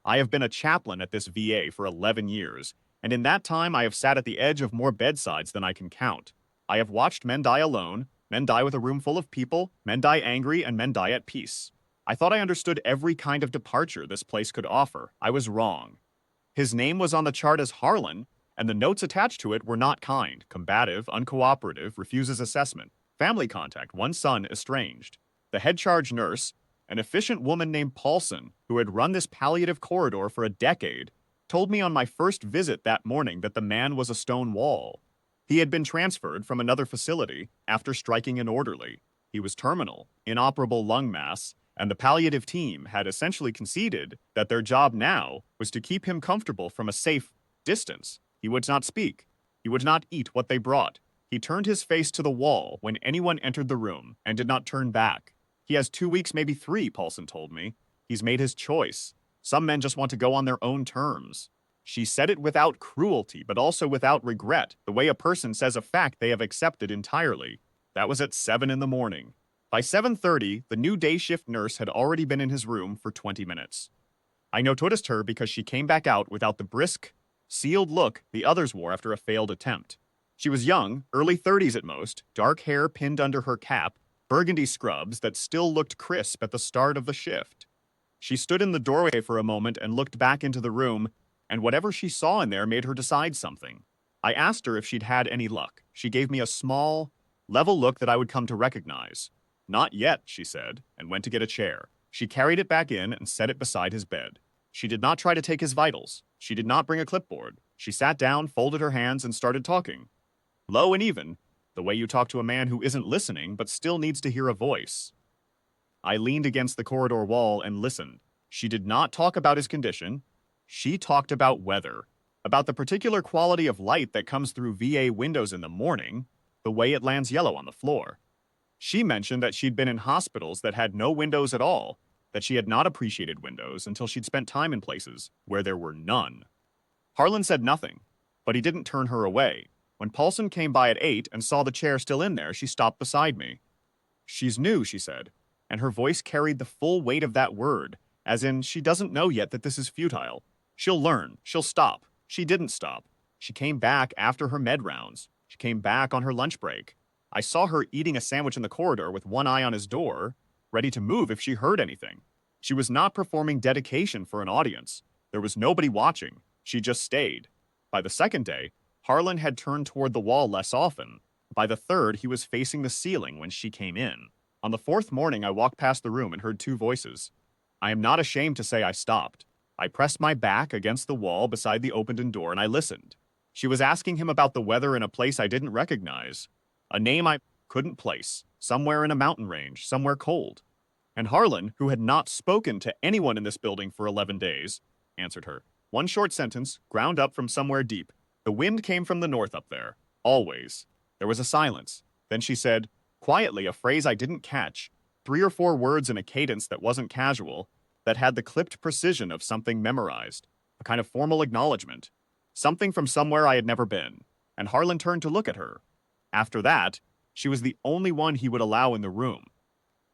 I have been a chaplain at this VA for 11 years, and in that time I have sat at the edge of more bedsides than I can count. I have watched men die alone, men die with a room full of people, men die angry, and men die at peace. I thought I understood every kind of departure this place could offer. I was wrong. His name was on the chart as Harlan, and the notes attached to it were not kind, combative, uncooperative, refuses assessment, family contact, one son estranged. The head charge nurse, an efficient woman named Paulson, who had run this palliative corridor for a decade, told me on my first visit that morning that the man was a stone wall. He had been transferred from another facility after striking an orderly. He was terminal, inoperable lung mass, and the palliative team had essentially conceded that their job now was to keep him comfortable from a safe distance. He would not speak. He would not eat what they brought. He turned his face to the wall when anyone entered the room and did not turn back. He has 2 weeks, maybe 3, Paulson told me. He's made his choice. Some men just want to go on their own terms. She said it without cruelty, but also without regret, the way a person says a fact they have accepted entirely. That was at 7 in the morning. By 7:30, the new day shift nurse had already been in his room for 20 minutes. I noticed her because she came back out without the brisk, sealed look the others wore after a failed attempt. She was young, early 30s at most, dark hair pinned under her cap, burgundy scrubs that still looked crisp at the start of the shift. She stood in the doorway for a moment and looked back into the room, and whatever she saw in there made her decide something. I asked her if she'd had any luck. She gave me a small, level look that I would come to recognize. Not yet, she said, and went to get a chair. She carried it back in and set it beside his bed. She did not try to take his vitals. She did not bring a clipboard. She sat down, folded her hands, and started talking. Low and even, the way you talk to a man who isn't listening but still needs to hear a voice. I leaned against the corridor wall and listened. She did not talk about his condition. She talked about weather, about the particular quality of light that comes through VA windows in the morning, the way it lands yellow on the floor. She mentioned that she'd been in hospitals that had no windows at all, that she had not appreciated windows until she'd spent time in places where there were none. Harlan said nothing, but he didn't turn her away. When Paulson came by at 8 and saw the chair still in there, she stopped beside me. She's new, she said, and her voice carried the full weight of that word, as in she doesn't know yet that this is futile. She'll learn. She'll stop. She didn't stop. She came back after her med rounds. She came back on her lunch break. I saw her eating a sandwich in the corridor with one eye on his door, ready to move if she heard anything. She was not performing dedication for an audience. There was nobody watching. She just stayed. By the second day, Harlan had turned toward the wall less often. By the third, he was facing the ceiling when she came in. On the fourth morning, I walked past the room and heard 2 voices. I am not ashamed to say I stopped. I pressed my back against the wall beside the opened door and I listened. She was asking him about the weather in a place I didn't recognize. A name I couldn't place, somewhere in a mountain range, somewhere cold. And Harlan, who had not spoken to anyone in this building for 11 days, answered her. One short sentence, ground up from somewhere deep. The wind came from the north up there. Always. There was a silence. Then she said, quietly, a phrase I didn't catch, 3 or 4 words in a cadence that wasn't casual, that had the clipped precision of something memorized, a kind of formal acknowledgement, something from somewhere I had never been. And Harlan turned to look at her. After that, she was the only one he would allow in the room.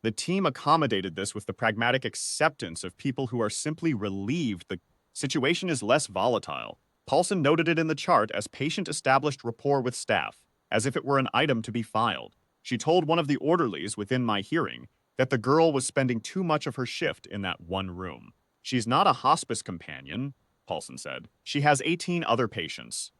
The team accommodated this with the pragmatic acceptance of people who are simply relieved the situation is less volatile. Paulson noted it in the chart as patient established rapport with staff, as if it were an item to be filed. She told one of the orderlies within my hearing that the girl was spending too much of her shift in that one room. She's not a hospice companion, Paulson said. She has 18 other patients.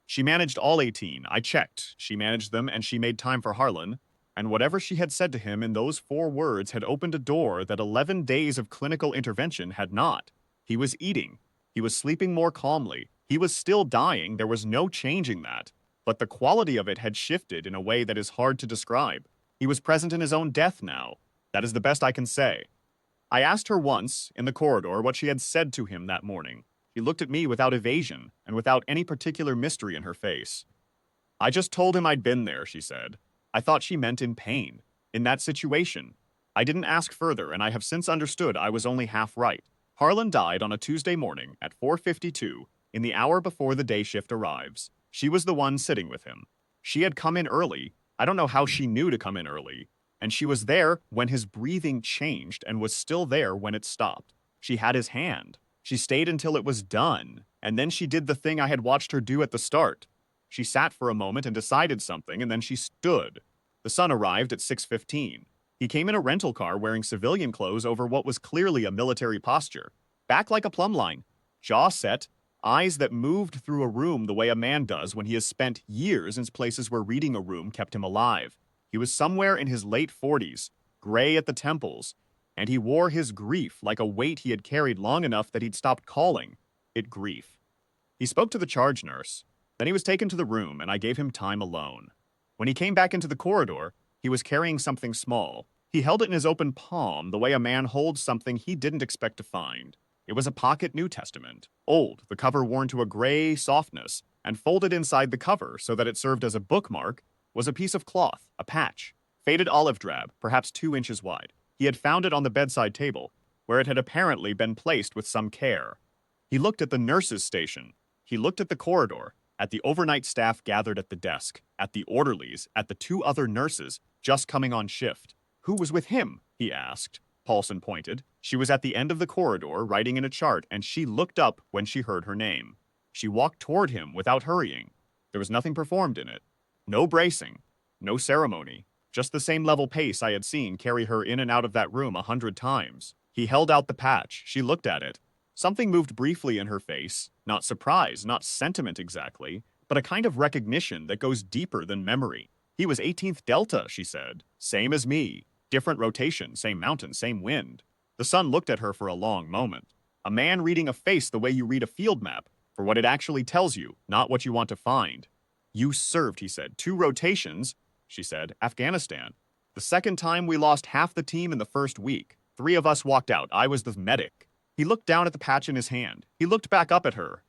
She managed all 18. I checked. She managed them and she made time for Harlan. And whatever she had said to him in those 4 words had opened a door that 11 days of clinical intervention had not. He was eating. He was sleeping more calmly. He was still dying. There was no changing that. But the quality of it had shifted in a way that is hard to describe. He was present in his own death now. That is the best I can say. I asked her once, in the corridor, what she had said to him that morning. She looked at me without evasion and without any particular mystery in her face. I just told him I'd been there, she said. I thought she meant in pain, in that situation. I didn't ask further, and I have since understood I was only half right. Harlan died on a Tuesday morning at 4:52, in the hour before the day shift arrives. She was the one sitting with him. She had come in early. I don't know how she knew to come in early. And she was there when his breathing changed and was still there when it stopped. She had his hand. She stayed until it was done, and then she did the thing I had watched her do at the start. She sat for a moment and decided something, and then she stood. The son arrived at 6:15. He came in a rental car wearing civilian clothes over what was clearly a military posture. Back like a plumb line, jaw set, eyes that moved through a room the way a man does when he has spent years in places where reading a room kept him alive. He was somewhere in his late 40s, gray at the temples, and he wore his grief like a weight he had carried long enough that he'd stopped calling it grief. He spoke to the charge nurse. Then he was taken to the room, and I gave him time alone. When he came back into the corridor, he was carrying something small. He held it in his open palm the way a man holds something he didn't expect to find. It was a pocket New Testament, old, the cover worn to a gray softness, and folded inside the cover so that it served as a bookmark was a piece of cloth, a patch, faded olive drab, perhaps 2 inches wide. He had found it on the bedside table, where it had apparently been placed with some care. He looked at the nurse's station. He looked at the corridor, at the overnight staff gathered at the desk, at the orderlies, at the 2 other nurses just coming on shift. Who was with him? He asked. Paulson pointed. She was at the end of the corridor, writing in a chart, and she looked up when she heard her name. She walked toward him without hurrying. There was nothing performed in it. No bracing. No ceremony. Just the same level pace I had seen carry her in and out of that room 100 times. He held out the patch. She looked at it. Something moved briefly in her face. Not surprise, not sentiment exactly, but a kind of recognition that goes deeper than memory. He was 18th Delta, she said. Same as me. Different rotation, same mountain, same wind. The son looked at her for a long moment. A man reading a face the way you read a field map, for what it actually tells you, not what you want to find. You served, he said. 2 rotations, she said. Afghanistan. The second time we lost half the team in the first week. 3 of us walked out. I was the medic. He looked down at the patch in his hand. He looked back up at her.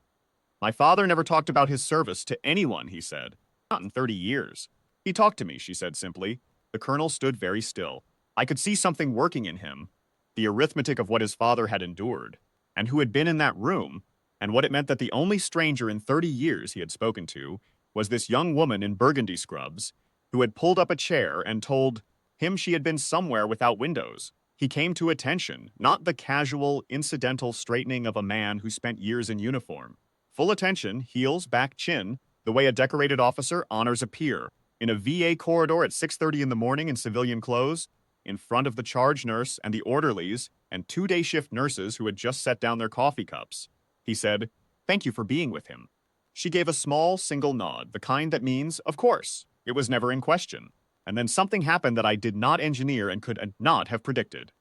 My father never talked about his service to anyone, he said. Not in 30 years. He talked to me, she said simply. The colonel stood very still. I could see something working in him, the arithmetic of what his father had endured, and who had been in that room, and what it meant that the only stranger in 30 years he had spoken to was this young woman in burgundy scrubs who had pulled up a chair and told him she had been somewhere without windows. He came to attention, not the casual, incidental straightening of a man who spent years in uniform. Full attention, heels, back, chin, the way a decorated officer honors a peer. In a VA corridor at 6:30 in the morning in civilian clothes, in front of the charge nurse and the orderlies and 2-day shift nurses who had just set down their coffee cups. He said, "Thank you for being with him." She gave a small, single nod, the kind that means, of course. It was never in question. And then something happened that I did not engineer and could not have predicted.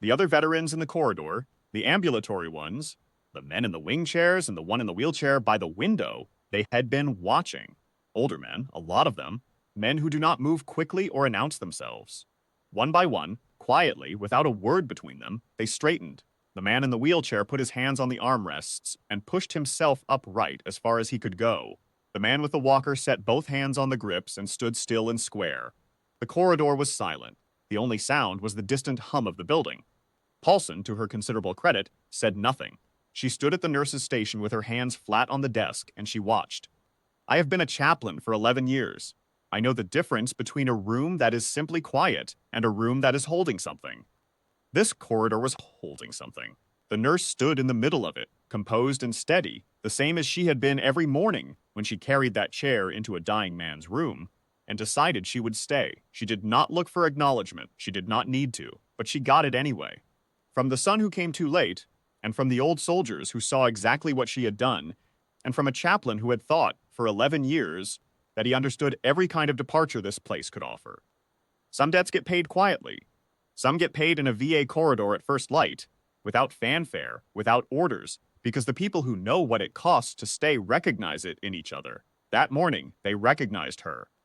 The other veterans in the corridor, the ambulatory ones, the men in the wing chairs and the one in the wheelchair by the window, they had been watching. Older men, a lot of them, men who do not move quickly or announce themselves. One by one, quietly, without a word between them, they straightened. The man in the wheelchair put his hands on the armrests and pushed himself upright as far as he could go. The man with the walker set both hands on the grips and stood still and square. The corridor was silent. The only sound was the distant hum of the building. Paulson, to her considerable credit, said nothing. She stood at the nurse's station with her hands flat on the desk, and she watched. I have been a chaplain for 11 years. I know the difference between a room that is simply quiet and a room that is holding something. This corridor was holding something. The nurse stood in the middle of it, composed and steady, the same as she had been every morning when she carried that chair into a dying man's room, and decided she would stay. She did not look for acknowledgement. She did not need to, but she got it anyway. From the son who came too late, and from the old soldiers who saw exactly what she had done, and from a chaplain who had thought, for 11 years, that he understood every kind of departure this place could offer. Some debts get paid quietly. Some get paid in a VA corridor at first light, without fanfare, without orders, because the people who know what it costs to stay recognize it in each other. That morning, they recognized her.